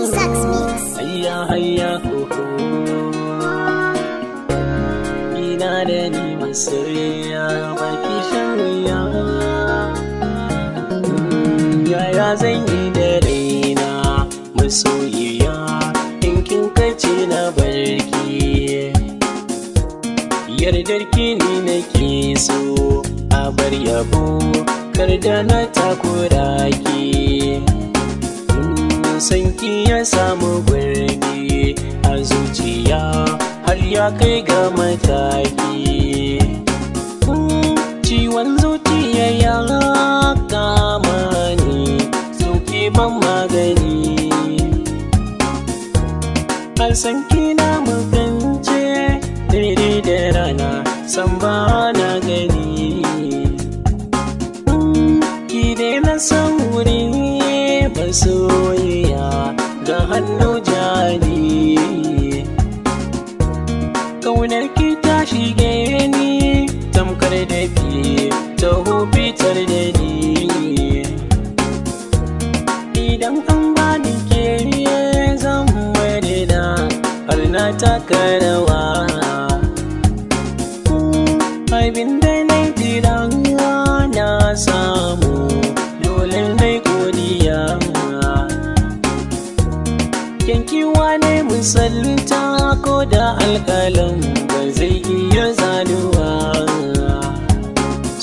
Isaac's Mix. Ina da ni masoyiya baki shan wuya. Yaya zan yi da raina masoyiya in kin kace na barki. Yardar ki ni nake so a bar yabo kar da na takura ki. San ki ya samu gurbi a zuciya har ya kai ga mataki. Ciwon zuciya ya kama ni, sauki ban magani. Har san ki na makance dare da rana san ba na gani. Ki dai na sauri masoyiya ga hannu jari. Kaunar ki ta shige ni tamkar da ke taho fitar da ni. Idan an bani ke zan madina har na taka rawa. Abin da na jira na samu dole na godiya. Yankiwa ne misalta ko da alƙalam ba zai iya zanuwa.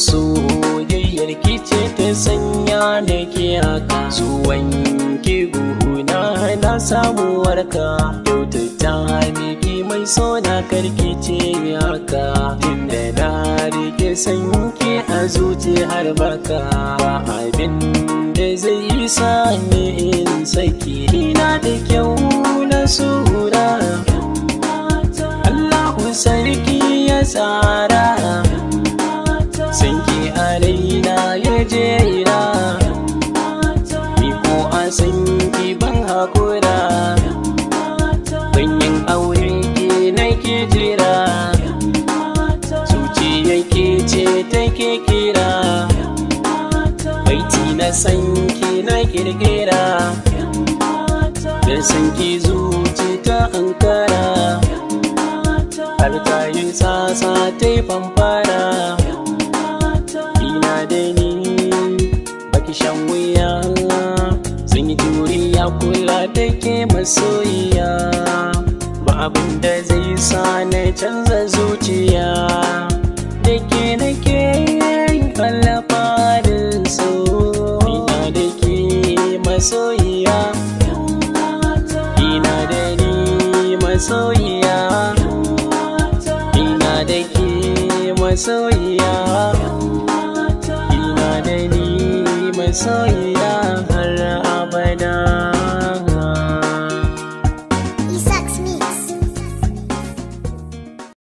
Soyayyar ki ce ta sanya da ke haka. Zuwan ki guna na samu warka. Kyautata miki mai sona karki ce haka. Tunda na rike sanki a zuci har baka. Ba abin da zai yi sani in saki. Ina da kyau na sura, Allahu sarki ya tsara. Sanki a raina ya jera, ni ko a sanki ban haƙura. Banyin aure ke nake jira, zuciya ke ce take kira. Baiti na sanki na kirkira, da sanki zuci ta ankara. Har ta yi tsasa ta yi famfara. Ina da ni baki shan wuya, sun yi juriya kula da ke masoyiya. Ba abin da zai sa na canza zuciya, da ke nake kallafa da so. Ina da ke masoyiya, ina da ni masoyiya. Ina da ke masoyiya, ina da ni masoyiya.